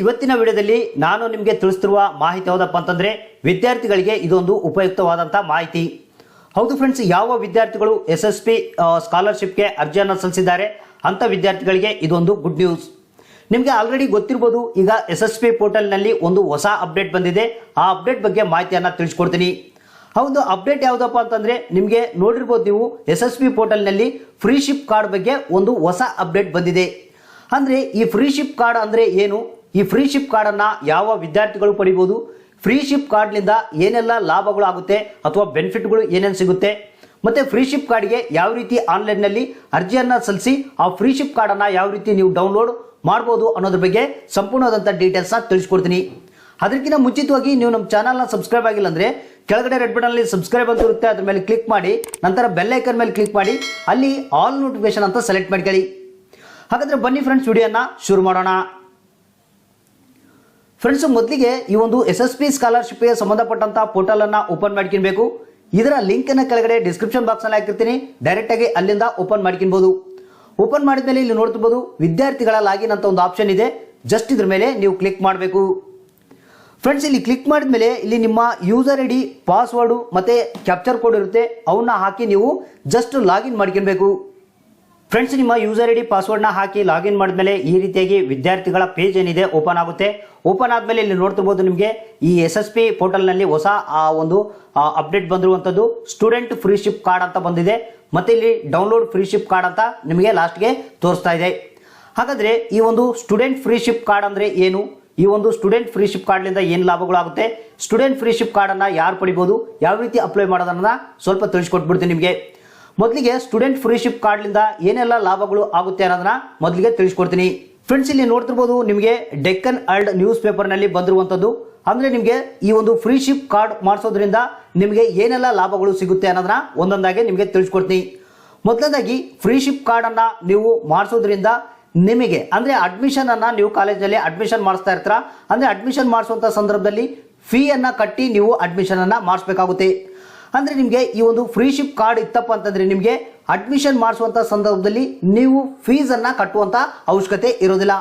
ಇವತ್ತಿನ ವಿಡಿಯೋದಲ್ಲಿ ನಾನು ನಿಮಗೆ ತಿಳಿಸುತ್ತಿರುವ ಮಾಹಿತಿ ಯಾವುದಪ್ಪ ಅಂತಂದ್ರೆ ವಿದ್ಯಾರ್ಥಿಗಳಿಗೆ ಇದೊಂದು ಉಪಯುಕ್ತವಾದಂತ ಮಾಹಿತಿ. ಹೌದು ಫ್ರೆಂಡ್ಸ್, ಯಾವ ವಿದ್ಯಾರ್ಥಿಗಳು SSP ಸ್ಕಾಲರ್‌ಶಿಪ್‌ಗೆ ಅರ್ಜಿಯನ್ನು ಸಲ್ಲಿಸಿದ್ದಾರೆ ಅಂತ ವಿದ್ಯಾರ್ಥಿಗಳಿಗೆ ಇದೊಂದು ಗುಡ್ ನ್ಯೂಸ್. ನಿಮಗೆ ಆಲ್ರೆಡಿ ಗೊತ್ತಿರಬಹುದು, ಈಗ SSP ಪೋರ್ಟಲ್ನಲ್ಲಿ ಒಂದು ಹೊಸ ಅಪ್ಡೇಟ್ ಬಂದಿದೆ. ಆ ಅಪ್ಡೇಟ್ ಬಗ್ಗೆ ಮಾಹಿತಿಯನ್ನು ತಿಳಿಸ್ಕೊಡ್ತೀನಿ. ಹೌದು, ಅಪ್ಡೇಟ್ ಯಾವುದಪ್ಪ ಅಂತಂದ್ರೆ ನಿಮಗೆ ನೋಡಿರ್ಬೋದು, ನೀವು SSP ಪೋರ್ಟಲ್ನಲ್ಲಿ ಫ್ರೀ ಶಿಪ್ ಕಾರ್ಡ್ ಬಗ್ಗೆ ಒಂದು ಹೊಸ ಅಪ್ಡೇಟ್ ಬಂದಿದೆ. ಅಂದ್ರೆ ಈ ಫ್ರೀ ಶಿಪ್ ಕಾರ್ಡ್ ಅಂದ್ರೆ ಏನು, ಈ ಫ್ರೀ ಶಿಪ್ ಕಾರ್ಡ್ ಅನ್ನ ಯಾವ ವಿದ್ಯಾರ್ಥಿಗಳು ಪಡಿಬಹುದು, ಫ್ರೀ ಶಿಪ್ ಕಾರ್ಡ್ ನಿಂದ ಏನೆಲ್ಲ ಲಾಭಗಳು ಆಗುತ್ತೆ ಅಥವಾ ಬೆನಿಫಿಟ್ಗಳು ಏನೇನು ಸಿಗುತ್ತೆ, ಮತ್ತೆ ಫ್ರೀ ಶಿಪ್ ಕಾರ್ಡ್ಗೆ ಯಾವ ರೀತಿ ಆನ್ಲೈನ್ ನಲ್ಲಿ ಅರ್ಜಿಯನ್ನ ಸಲ್ಲಿಸಿ ಆ ಫ್ರೀ ಶಿಪ್ ಕಾರ್ಡ್ ಅನ್ನ ಯಾವ ರೀತಿ ನೀವು ಡೌನ್ಲೋಡ್ ಮಾಡಬಹುದು ಅನ್ನೋದ್ರ ಬಗ್ಗೆ ಸಂಪೂರ್ಣವಾದಂತ ಡೀಟೇಲ್ಸ್ ನ ತಿಳಿಸ್ಕೊಡ್ತೀನಿ. ಅದಕ್ಕಿಂತ ಮುಂಚಿತವಾಗಿ ನೀವು ನಮ್ಮ ಚಾನಲ್ ನ ಸಬ್ಸ್ಕ್ರೈಬ್ ಆಗಿಲ್ಲ ಅಂದ್ರೆ ಕೆಳಗಡೆ ರೆಡ್ ಬಟನ್ ಅಲ್ಲಿ ಸಬ್ಸ್ಕ್ರೈಬ್ ಅಂತ ಇರುತ್ತೆ, ಅದ್ರ ಮೇಲೆ ಕ್ಲಿಕ್ ಮಾಡಿ, ನಂತರ ಬೆಲ್ ಐಕನ್ ಮೇಲೆ ಕ್ಲಿಕ್ ಮಾಡಿ, ಅಲ್ಲಿ ಆಲ್ ನೋಟಿಫಿಕೇಶನ್ ಅಂತ ಸೆಲೆಕ್ಟ್ ಮಾಡ್ಕೊಳ್ಳಿ. ಹಾಗಾದ್ರೆ ಬನ್ನಿ ಫ್ರೆಂಡ್ಸ್, ವಿಡಿಯೋನ ಶುರು ಮಾಡೋಣ. ಫ್ರೆಂಡ್ಸ್, ಮೊದಲಿಗೆ ಈ ಒಂದು SSP ಸ್ಕಾಲರ್ಶಿಪ್ಗೆ ಸಂಬಂಧಪಟ್ಟಂತ ಪೋರ್ಟಲ್ ಅನ್ನ ಓಪನ್ ಮಾಡ್ಕೊಬೇಕು. ಇದರ ಲಿಂಕ್ ಅನ್ನ ಕೆಳಗಡೆ ಡಿಸ್ಕ್ರಿಪ್ಷನ್ ಬಾಕ್ಸ್ ನಲ್ಲಿ ಹಾಕಿರ್ತೀನಿ, ಡೈರೆಕ್ಟ್ ಆಗಿ ಅಲ್ಲಿಂದ ಓಪನ್ ಮಾಡ್ಕೊಬಹುದು. ಓಪನ್ ಮಾಡಿದ್ಮೇಲೆ ಇಲ್ಲಿ ನೋಡ್ತಿರ್ಬೋದು ವಿದ್ಯಾರ್ಥಿಗಳ ಲಾಗಿನ್ ಅಂತ ಒಂದು ಆಪ್ಷನ್ ಇದೆ. ಜಸ್ಟ್ ಇದ್ರ ಮೇಲೆ ನೀವು ಕ್ಲಿಕ್ ಮಾಡಬೇಕು. ಫ್ರೆಂಡ್ಸ್, ಇಲ್ಲಿ ಕ್ಲಿಕ್ ಮಾಡಿದ್ಮೇಲೆ ಇಲ್ಲಿ ನಿಮ್ಮ ಯೂಸರ್ ID, ಪಾಸ್ವರ್ಡ್ ಮತ್ತೆ ಕ್ಯಾಪ್ಚರ್ ಕೋಡ್ ಇರುತ್ತೆ, ಅವನ್ನ ಹಾಕಿ ನೀವು ಜಸ್ಟ್ ಲಾಗಿನ್ ಮಾಡ್ಕೊಬೇಕು. ಫ್ರೆಂಡ್ಸ್, ನಿಮ್ಮ ಯೂಸರ್ ID ಪಾಸ್ವರ್ಡ್ನ ಹಾಕಿ ಲಾಗಿನ್ ಮಾಡಿದ್ಮೇಲೆ ಈ ರೀತಿಯಾಗಿ ವಿದ್ಯಾರ್ಥಿಗಳ ಪೇಜ್ ಏನಿದೆ ಓಪನ್ ಆಗುತ್ತೆ. ಓಪನ್ ಆದ್ಮೇಲೆ ಇಲ್ಲಿ ನೋಡ್ತಿರ್ಬೋದು ನಿಮಗೆ ಈ SSP ಪೋರ್ಟಲ್ನಲ್ಲಿ ಹೊಸ ಒಂದು ಅಪ್ಡೇಟ್ ಬಂದಿರುವಂಥದ್ದು ಸ್ಟೂಡೆಂಟ್ ಫ್ರೀ ಶಿಪ್ ಕಾರ್ಡ್ ಅಂತ ಬಂದಿದೆ. ಮತ್ತೆ ಇಲ್ಲಿ ಡೌನ್ಲೋಡ್ ಫ್ರೀ ಶಿಪ್ ಕಾರ್ಡ್ ಅಂತ ನಿಮಗೆ ಲಾಸ್ಟ್ಗೆ ತೋರಿಸ್ತಾ ಇದೆ. ಹಾಗಾದ್ರೆ ಈ ಒಂದು ಸ್ಟೂಡೆಂಟ್ ಫ್ರೀ ಶಿಪ್ ಕಾರ್ಡ್ ಅಂದ್ರೆ ಏನು, ಈ ಒಂದು ಸ್ಟೂಡೆಂಟ್ ಫ್ರೀ ಶಿಪ್ ಕಾರ್ಡ್ನಿಂದ ಏನು ಲಾಭಗಳಾಗುತ್ತೆ, ಸ್ಟೂಡೆಂಟ್ ಫ್ರೀ ಶಿಪ್ ಕಾರ್ಡ್ ಅನ್ನ ಯಾರು ಪಡಿಬಹುದು, ಯಾವ ರೀತಿ ಅಪ್ಲೈ ಮಾಡೋದನ್ನ ಸ್ವಲ್ಪ ತಿಳಿಸ್ಕೊಟ್ಬಿಡ್ತೀನಿ ನಿಮಗೆ. ಮೊದಲಿಗೆ ಸ್ಟೂಡೆಂಟ್ ಫ್ರೀ ಶಿಪ್ ಕಾರ್ಡ್ನಿಂದ ಏನೆಲ್ಲ ಲಾಭಗಳು ಆಗುತ್ತೆ ಅನ್ನೋದನ್ನ ಮೊದಲಿಗೆ ತಿಳಿಸ್ಕೊಡ್ತೀನಿ. ಫ್ರೆಂಡ್ಸ್, ಇಲ್ಲಿ ನೋಡ್ತಿರ್ಬೋದು ನಿಮಗೆ ಡೆಕ್ಕನ್ ವರ್ಲ್ಡ್ ನ್ಯೂಸ್ ಪೇಪರ್ ನಲ್ಲಿ ಬಂದಿರುವಂತದ್ದು. ಅಂದ್ರೆ ನಿಮಗೆ ಈ ಒಂದು ಫ್ರೀ ಶಿಪ್ ಕಾರ್ಡ್ ಮಾಡಿಸೋದ್ರಿಂದ ನಿಮಗೆ ಏನೆಲ್ಲ ಲಾಭಗಳು ಸಿಗುತ್ತೆ ಅನ್ನೋದನ್ನ ಒಂದೊಂದಾಗಿ ನಿಮಗೆ ತಿಳಿಸ್ಕೊಡ್ತೀನಿ. ಮೊದಲನೇದಾಗಿ ಫ್ರೀ ಶಿಪ್ ಕಾರ್ಡ್ ಅನ್ನ ನೀವು ಮಾಡಿಸೋದ್ರಿಂದ ನಿಮಗೆ ಅಂದ್ರೆ ಅಡ್ಮಿಷನ್ ಅನ್ನ ನೀವು ಕಾಲೇಜಲ್ಲಿ ಅಡ್ಮಿಷನ್ ಮಾಡಿಸ್ತಾ ಇರ್ತೀರಾ, ಅಂದ್ರೆ ಅಡ್ಮಿಷನ್ ಮಾಡಿಸುವಂತ ಸಂದರ್ಭದಲ್ಲಿ ಫೀ ಅನ್ನ ಕಟ್ಟಿ ನೀವು ಅಡ್ಮಿಷನ್ ಅನ್ನ ಮಾಡಿಸಬೇಕಾಗುತ್ತೆ. ಅಂದ್ರೆ ನಿಮಗೆ ಈ ಒಂದು ಫ್ರೀ ಶಿಪ್ ಕಾರ್ಡ್ ಇತ್ತಪ್ಪ ಅಂತಂದ್ರೆ ನಿಮಗೆ ಅಡ್ಮಿಷನ್ ಮಾಡಿಸುವಂತ ಸಂದರ್ಭದಲ್ಲಿ ನೀವು ಫೀಸ್ ಅನ್ನ ಕಟ್ಟುವಂತ ಅವಶ್ಯಕತೆ ಇರೋದಿಲ್ಲ.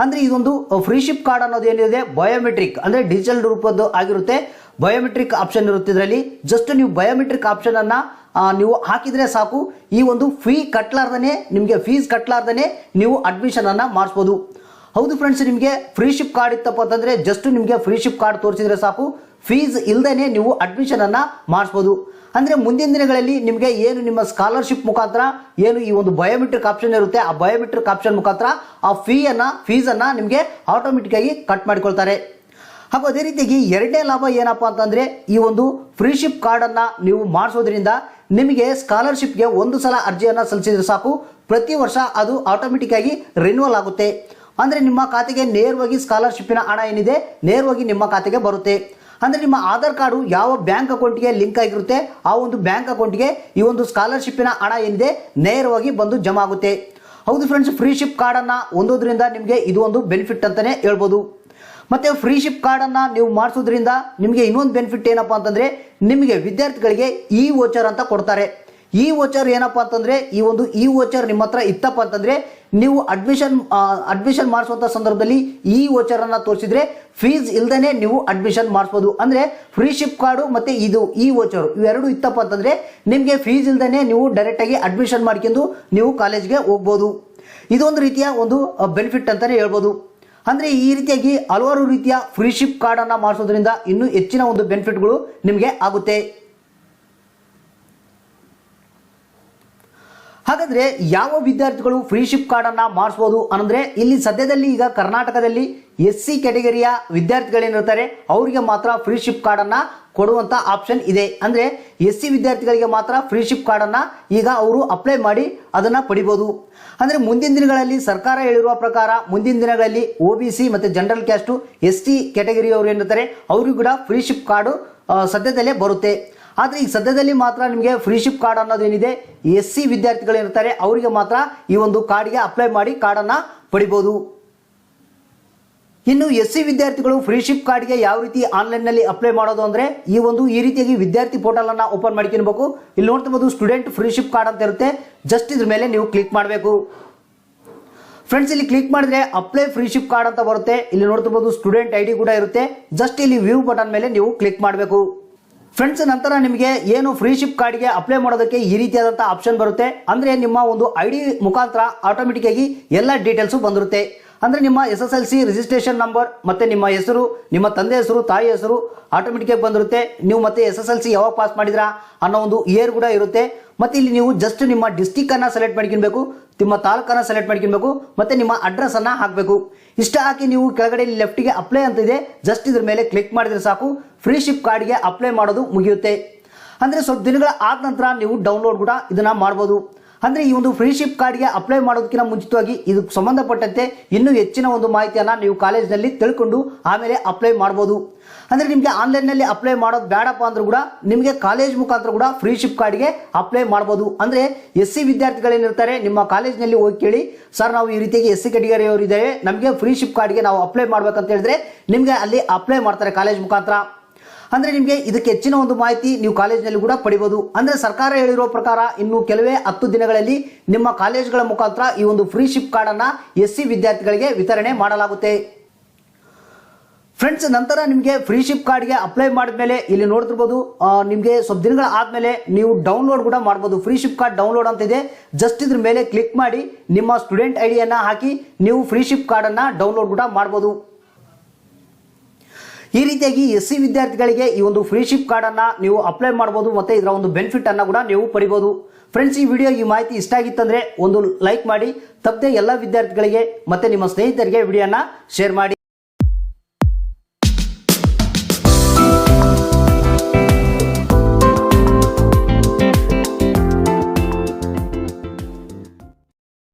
ಅಂದ್ರೆ ಇದೊಂದು ಫ್ರೀ ಶಿಪ್ ಕಾರ್ಡ್ ಅನ್ನೋದು ಏನಿದೆ ಬಯೋಮೆಟ್ರಿಕ್ ಅಂದ್ರೆ ಡಿಜಿಟಲ್ ರೂಪದ್ದು ಆಗಿರುತ್ತೆ. ಬಯೋಮೆಟ್ರಿಕ್ ಆಪ್ಷನ್ ಇರುತ್ತೆ. ಇದರಲ್ಲಿ ಜಸ್ಟ್ ನೀವು ಬಯೋಮೆಟ್ರಿಕ್ ಆಪ್ಷನ್ ಅನ್ನ ನೀವು ಹಾಕಿದ್ರೆ ಸಾಕು, ಈ ಒಂದು ಫೀ ಕಟ್ಲಾರ್ದನೆ ನಿಮಗೆ ಫೀಸ್ ಕಟ್ಲಾರ್ದನೆ ನೀವು ಅಡ್ಮಿಷನ್ ಅನ್ನ ಮಾಡಿಸಬಹುದು. ಹೌದು ಫ್ರೆಂಡ್ಸ್, ನಿಮಗೆ ಫ್ರೀ ಶಿಪ್ ಕಾರ್ಡ್ ಇತ್ತಪ್ಪ ಅಂತಂದ್ರೆ ಜಸ್ಟ್ ನಿಮಗೆ ಫ್ರೀ ಶಿಪ್ ಕಾರ್ಡ್ ತೋರಿಸಿದ್ರೆ ಸಾಕು, ಫೀಸ್ ಇಲ್ದೇನೆ ನೀವು ಅಡ್ಮಿಷನ್ ಅನ್ನ ಮಾಡಿಸಬಹುದು. ಅಂದ್ರೆ ಮುಂದಿನ ದಿನಗಳಲ್ಲಿ ನಿಮಗೆ ಏನು ನಿಮ್ಮ ಸ್ಕಾಲರ್ಶಿಪ್ ಮುಖಾಂತರ ಏನು ಈ ಒಂದು ಬಯೋಮೆಟ್ರಿಕ್ ಆಪ್ಷನ್ ಇರುತ್ತೆ, ಆ ಬಯೋಮೆಟ್ರಿಕ್ ಆಪ್ಷನ್ ಮುಖಾಂತರ ಆ ಫೀಸ್ ಅನ್ನ ನಿಮಗೆ ಆಟೋಮೆಟಿಕ್ ಆಗಿ ಕಟ್ ಮಾಡಿಕೊಳ್ತಾರೆ. ಹಾಗೂ ಅದೇ ರೀತಿಯಾಗಿ ಎರಡನೇ ಲಾಭ ಏನಪ್ಪಾ ಅಂತಂದ್ರೆ ಈ ಒಂದು ಫ್ರೀ ಶಿಪ್ ಕಾರ್ಡ್ ಅನ್ನ ನೀವು ಮಾಡಿಸೋದ್ರಿಂದ ನಿಮಗೆ ಸ್ಕಾಲರ್ಶಿಪ್ಗೆ ಒಂದು ಸಲ ಅರ್ಜಿಯನ್ನ ಸಲ್ಲಿಸಿದ್ರೆ ಸಾಕು, ಪ್ರತಿ ವರ್ಷ ಅದು ಆಟೋಮೆಟಿಕ್ ಆಗಿ ರಿನ್ಯೂವಲ್ ಆಗುತ್ತೆ. ಅಂದ್ರೆ ನಿಮ್ಮ ಖಾತೆಗೆ ನೇರವಾಗಿ ಸ್ಕಾಲರ್ಶಿಪ್ಪಿನ ಹಣ ಏನಿದೆ ನೇರವಾಗಿ ನಿಮ್ಮ ಖಾತೆಗೆ ಬರುತ್ತೆ. ಅಂದ್ರೆ ನಿಮ್ಮ ಆಧಾರ್ ಕಾರ್ಡು ಯಾವ ಬ್ಯಾಂಕ್ ಅಕೌಂಟ್ಗೆ ಲಿಂಕ್ ಆಗಿರುತ್ತೆ ಆ ಒಂದು ಬ್ಯಾಂಕ್ ಅಕೌಂಟ್ಗೆ ಈ ಒಂದು ಸ್ಕಾಲರ್ಶಿಪ್ಪಿನ ಹಣ ಏನಿದೆ ನೇರವಾಗಿ ಬಂದು ಜಮಾ ಆಗುತ್ತೆ. ಹೌದು ಫ್ರೆಂಡ್ಸ್, ಫ್ರೀ ಶಿಪ್ ಕಾರ್ಡ್ ಅನ್ನ ಹೊಂದೋದ್ರಿಂದ ನಿಮಗೆ ಇದು ಒಂದು ಬೆನಿಫಿಟ್ ಅಂತಾನೆ ಹೇಳ್ಬೋದು. ಮತ್ತೆ ಫ್ರೀ ಶಿಪ್ ಕಾರ್ಡ್ ಅನ್ನ ನೀವು ಮಾಡಿಸೋದ್ರಿಂದ ನಿಮಗೆ ಇನ್ನೊಂದು ಬೆನಿಫಿಟ್ ಏನಪ್ಪಾ ಅಂತಂದ್ರೆ ನಿಮಗೆ ವಿದ್ಯಾರ್ಥಿಗಳಿಗೆ ಇ ವೋಚರ್ ಅಂತ ಕೊಡ್ತಾರೆ. ಈ ವೋಚರ್ ಏನಪ್ಪಾ ಅಂತಂದ್ರೆ ಈ ಒಂದು ಇ ವೋಚರ್ ನಿಮ್ಮ ಹತ್ರ ಇತ್ತಪ್ಪ ಅಂತಂದ್ರೆ ನೀವು ಅಡ್ಮಿಷನ್ ಮಾಡಿಸುವಂತ ಸಂದರ್ಭದಲ್ಲಿ ಈ ವೋಚರ್ ಅನ್ನ ತೋರಿಸಿದ್ರೆ ಫೀಸ್ ಇಲ್ದೇನೆ ನೀವು ಅಡ್ಮಿಷನ್ ಮಾಡಿಸಬಹುದು. ಅಂದ್ರೆ ಫ್ರೀ ಶಿಪ್ ಕಾರ್ಡು ಮತ್ತೆ ಇದು ಈ ವೋಚರ್ ಇವೆರಡು ಇತ್ತಪ್ಪ ಅಂತಂದ್ರೆ ನಿಮಗೆ ಫೀಸ್ ಇಲ್ದೇನೆ ನೀವು ಡೈರೆಕ್ಟ್ ಆಗಿ ಅಡ್ಮಿಷನ್ ಮಾಡ್ಕೊಂಡು ನೀವು ಕಾಲೇಜ್ಗೆ ಹೋಗ್ಬೋದು. ಇದೊಂದು ರೀತಿಯ ಒಂದು ಬೆನಿಫಿಟ್ ಅಂತಾನೆ ಹೇಳ್ಬೋದು. ಅಂದ್ರೆ ಈ ರೀತಿಯಾಗಿ ಹಲವಾರು ರೀತಿಯ ಫ್ರೀ ಶಿಪ್ ಕಾರ್ಡ್ ಅನ್ನ ಮಾಡಿಸೋದ್ರಿಂದ ಇನ್ನೂ ಹೆಚ್ಚಿನ ಒಂದು ಬೆನಿಫಿಟ್ಗಳು ನಿಮಗೆ ಆಗುತ್ತೆ. ಹಾಗಾದ್ರೆ ಯಾವ ವಿದ್ಯಾರ್ಥಿಗಳು ಫ್ರೀ ಶಿಪ್ ಕಾರ್ಡ್ ಅನ್ನ ಮಾಡಿಸಬಹುದು ಅಂದ್ರೆ ಇಲ್ಲಿ ಸದ್ಯದಲ್ಲಿ ಈಗ ಕರ್ನಾಟಕದಲ್ಲಿ SC ಕ್ಯಾಟಗರಿಯ ವಿದ್ಯಾರ್ಥಿಗಳೇನಿರ್ತಾರೆ ಅವರಿಗೆ ಮಾತ್ರ ಫ್ರೀ ಶಿಪ್ ಕಾರ್ಡ್ ಅನ್ನ ಕೊಡುವಂತ ಆಪ್ಷನ್ ಇದೆ. ಅಂದ್ರೆ SC ವಿದ್ಯಾರ್ಥಿಗಳಿಗೆ ಮಾತ್ರ ಫ್ರೀ ಶಿಪ್ ಕಾರ್ಡ್ ಅನ್ನ ಈಗ ಅವರು ಅಪ್ಲೈ ಮಾಡಿ ಅದನ್ನ ಪಡಿಬಹುದು. ಅಂದ್ರೆ ಮುಂದಿನ ದಿನಗಳಲ್ಲಿ ಸರ್ಕಾರ ಹೇಳಿರುವ ಪ್ರಕಾರ ಮುಂದಿನ ದಿನಗಳಲ್ಲಿ OBC ಮತ್ತೆ ಜನರಲ್ ಕ್ಯಾಸ್ಟ್ ST ಕ್ಯಾಟಗರಿಯವರು ಏನಿರ್ತಾರೆ ಅವರಿಗೂ ಕೂಡ ಫ್ರೀ ಶಿಪ್ ಕಾರ್ಡ್ ಸದ್ಯದಲ್ಲೇ ಬರುತ್ತೆ. ಆದ್ರೆ ಈ ಸದ್ಯದಲ್ಲಿ ಮಾತ್ರ ನಿಮಗೆ ಫ್ರೀ ಶಿಪ್ ಕಾರ್ಡ್ ಅನ್ನೋದೇನಿದೆ SC ವಿದ್ಯಾರ್ಥಿಗಳಿರ್ತಾರೆ ಅವರಿಗೆ ಮಾತ್ರ ಈ ಒಂದು ಕಾರ್ಡ್ಗೆ ಅಪ್ಲೈ ಮಾಡಿ ಕಾರ್ಡ್ ಅನ್ನ ಪಡಿಬಹುದು. ಇನ್ನು SC ವಿದ್ಯಾರ್ಥಿಗಳು ಫ್ರೀ ಶಿಪ್ ಕಾರ್ಡ್ಗೆ ಯಾವ ರೀತಿ ಆನ್ಲೈನ್ ನಲ್ಲಿ ಅಪ್ಲೈ ಮಾಡೋದು ಅಂದ್ರೆ ಈ ರೀತಿಯಾಗಿ ವಿದ್ಯಾರ್ಥಿ ಪೋರ್ಟಲ್ ಅನ್ನ ಓಪನ್ ಮಾಡ್ಕೊಬೇಕು. ಇಲ್ಲಿ ನೋಡ್ತಿರ್ಬೋದು ಸ್ಟೂಡೆಂಟ್ ಫ್ರೀ ಶಿಪ್ ಕಾರ್ಡ್ ಅಂತ ಇರುತ್ತೆ, ಜಸ್ಟ್ ಇದ್ರ ಮೇಲೆ ನೀವು ಕ್ಲಿಕ್ ಮಾಡಬೇಕು. ಫ್ರೆಂಡ್ಸ್ ಇಲ್ಲಿ ಕ್ಲಿಕ್ ಮಾಡಿದ್ರೆ ಅಪ್ಲೈ ಫ್ರೀ ಶಿಪ್ ಕಾರ್ಡ್ ಅಂತ ಬರುತ್ತೆ. ಇಲ್ಲಿ ನೋಡ್ತಿರ್ಬೋದು ಸ್ಟೂಡೆಂಟ್ ಐಡಿ ಕೂಡ ಇರುತ್ತೆ. ಜಸ್ಟ್ ಇಲ್ಲಿ ವ್ಯೂ ಬಟನ್ ಮೇಲೆ ನೀವು ಕ್ಲಿಕ್ ಮಾಡಬೇಕು. ಫ್ರೆಂಡ್ಸ್ ನಂತರ ನಿಮಗೆ ಏನು ಫ್ರೀ ಶಿಪ್ ಕಾರ್ಡ್ಗೆ ಅಪ್ಲೈ ಮಾಡೋದಕ್ಕೆ ಈ ರೀತಿಯಾದಂತಹ ಆಪ್ಷನ್ ಬರುತ್ತೆ. ಅಂದ್ರೆ ನಿಮ್ಮ ಒಂದು ಐಡಿ ಮುಖಾಂತರ ಆಟೋಮೆಟಿಕ್ ಆಗಿ ಎಲ್ಲ ಡೀಟೇಲ್ಸ್ ಬಂದಿರುತ್ತೆ. ಅಂದ್ರೆ ನಿಮ್ಮ SSLC ರಿಜಿಸ್ಟ್ರೇಷನ್ ನಂಬರ್ ಮತ್ತೆ ನಿಮ್ಮ ಹೆಸರು, ನಿಮ್ಮ ತಂದೆ ಹೆಸರು, ತಾಯಿ ಹೆಸರು ಆಟೋಮೆಟಿಕ್ ಆಗಿ ಬಂದಿರುತ್ತೆ. ನೀವು ಮತ್ತೆ SSLC ಯಾವಾಗ ಪಾಸ್ ಮಾಡಿದ್ರಾ ಅನ್ನೋ ಒಂದು ಇಯರ್ ಕೂಡ ಇರುತ್ತೆ. ಮತ್ತೆ ಇಲ್ಲಿ ನೀವು ಜಸ್ಟ್ ನಿಮ್ಮ ಡಿಸ್ಟಿಕ್ ಅನ್ನ ಸೆಲೆಕ್ಟ್ ಮಾಡ್ಕೊಬೇಕು, ನಿಮ್ಮ ತಾಲೂಕನ್ನ ಸೆಲೆಕ್ಟ್ ಮಾಡ್ಕೊಬೇಕು, ಮತ್ತೆ ನಿಮ್ಮ ಅಡ್ರೆಸ್ ಅನ್ನ ಹಾಕಬೇಕು. ಇಷ್ಟ ಹಾಕಿ ನೀವು ಕೆಳಗಡೆ ಲೆಫ್ಟ್ಗೆ ಅಪ್ಲೈ ಅಂತ ಇದೆ, ಜಸ್ಟ್ ಇದ್ರ ಮೇಲೆ ಕ್ಲಿಕ್ ಮಾಡಿದ್ರೆ ಸಾಕು, ಫ್ರೀ ಶಿಪ್ ಕಾರ್ಡ್ಗೆ ಅಪ್ಲೈ ಮಾಡೋದು ಮುಗಿಯುತ್ತೆ. ಅಂದ್ರೆ ಸ್ವಲ್ಪ ದಿನಗಳ ಆದ ನಂತರ ನೀವು ಡೌನ್ಲೋಡ್ ಕೂಡ ಇದನ್ನ ಮಾಡಬಹುದು. ಅಂದ್ರೆ ಈ ಒಂದು ಫ್ರೀ ಶಿಪ್ ಕಾರ್ಡ್ಗೆ ಅಪ್ಲೈ ಮಾಡೋದಕ್ಕಿಂತ ಮುಂಚಿತವಾಗಿ ಇದಕ್ಕೆ ಸಂಬಂಧಪಟ್ಟಂತೆ ಇನ್ನೂ ಹೆಚ್ಚಿನ ಒಂದು ಮಾಹಿತಿಯನ್ನ ನೀವು ಕಾಲೇಜ್ನಲ್ಲಿ ತಿಳ್ಕೊಂಡು ಆಮೇಲೆ ಅಪ್ಲೈ ಮಾಡಬಹುದು. ಅಂದ್ರೆ ನಿಮಗೆ ಆನ್ಲೈನ್ನಲ್ಲಿ ಅಪ್ಲೈ ಮಾಡೋದು ಬೇಡಪ್ಪ ಅಂದ್ರೂ ಕೂಡ ನಿಮಗೆ ಕಾಲೇಜ್ ಮುಖಾಂತರ ಕೂಡ ಫ್ರೀ ಶಿಪ್ ಕಾರ್ಡ್ಗೆ ಅಪ್ಲೈ ಮಾಡಬಹುದು. ಅಂದ್ರೆ SC ವಿದ್ಯಾರ್ಥಿಗಳೇನಿರ್ತಾರೆ ನಿಮ್ಮ ಕಾಲೇಜ್ನಲ್ಲಿ ಹೋಗಿ ಕೇಳಿ, ಸರ್ ನಾವು ಈ ರೀತಿಯಾಗಿ SC ಕ್ಯಾಟಗರಿ ಅವರು ಇದ್ದಾರೆ, ನಮಗೆ ಫ್ರೀ ಶಿಪ್ ಕಾರ್ಡ್ಗೆ ನಾವು ಅಪ್ಲೈ ಮಾಡ್ಬೇಕಂತ ಹೇಳಿದ್ರೆ ನಿಮಗೆ ಅಲ್ಲಿ ಅಪ್ಲೈ ಮಾಡ್ತಾರೆ ಕಾಲೇಜ್ ಮುಖಾಂತರ. ಅಂದ್ರೆ ನಿಮಗೆ ಇದಕ್ಕೆ ಹೆಚ್ಚಿನ ಒಂದು ಮಾಹಿತಿ ನೀವು ಕಾಲೇಜಿನಲ್ಲಿ ಕೂಡ ಪಡಿಬಹುದು. ಅಂದ್ರೆ ಸರ್ಕಾರ ಹೇಳಿರೋ ಪ್ರಕಾರ ಇನ್ನು ಕೆಲವೇ 10 ದಿನಗಳಲ್ಲಿ ನಿಮ್ಮ ಕಾಲೇಜ್ಗಳ ಮುಖಾಂತರ ಈ ಒಂದು ಫ್ರೀ ಶಿಪ್ ಕಾರ್ಡ್ ಅನ್ನ SC ವಿದ್ಯಾರ್ಥಿಗಳಿಗೆ ವಿತರಣೆ ಮಾಡಲಾಗುತ್ತೆ. ಫ್ರೆಂಡ್ಸ್ ನಂತರ ನಿಮಗೆ ಫ್ರೀ ಶಿಪ್ ಕಾರ್ಡ್ಗೆ ಅಪ್ಲೈ ಮಾಡಿದ್ಮೇಲೆ ಇಲ್ಲಿ ನೋಡ್ತಿರ್ಬೋದು ನಿಮಗೆ ಸ್ವಲ್ಪ ದಿನಗಳ ಆದ್ಮೇಲೆ ನೀವು ಡೌನ್ಲೋಡ್ ಕೂಡ ಮಾಡಬಹುದು. ಫ್ರೀ ಶಿಪ್ ಕಾರ್ಡ್ ಡೌನ್ಲೋಡ್ ಅಂತ ಇದೆ, ಜಸ್ಟ್ ಇದ್ರ ಮೇಲೆ ಕ್ಲಿಕ್ ಮಾಡಿ ನಿಮ್ಮ ಸ್ಟೂಡೆಂಟ್ ಐಡಿಯನ್ನ ಹಾಕಿ ನೀವು ಫ್ರೀ ಶಿಪ್ ಕಾರ್ಡ್ ಅನ್ನ ಡೌನ್ಲೋಡ್ ಕೂಡ ಮಾಡಬಹುದು. ಈ ರೀತಿಯಾಗಿ SC ವಿದ್ಯಾರ್ಥಿಗಳಿಗೆ ಈ ಒಂದು ಫ್ರೀ ಶಿಪ್ ಕಾರ್ಡ್ ಅನ್ನ ನೀವು ಅಪ್ಲೈ ಮಾಡಬಹುದು ಮತ್ತೆ ಇದರ ಒಂದು ಬೆನಿಫಿಟ್ ಅನ್ನ ಕೂಡ ನೀವು ಪಡಿಬಹುದು. ಫ್ರೆಂಡ್ಸ್ ಈ ವಿಡಿಯೋ ಈ ಮಾಹಿತಿ ಇಷ್ಟ ಆಗಿತ್ತಂದ್ರೆ ಒಂದು ಲೈಕ್ ಮಾಡಿ, ತಪ್ಪದೆ ಎಲ್ಲ ವಿದ್ಯಾರ್ಥಿಗಳಿಗೆ ಮತ್ತೆ ನಿಮ್ಮ ಸ್ನೇಹಿತರಿಗೆ ವಿಡಿಯೋನ ಶೇರ್ ಮಾಡಿ.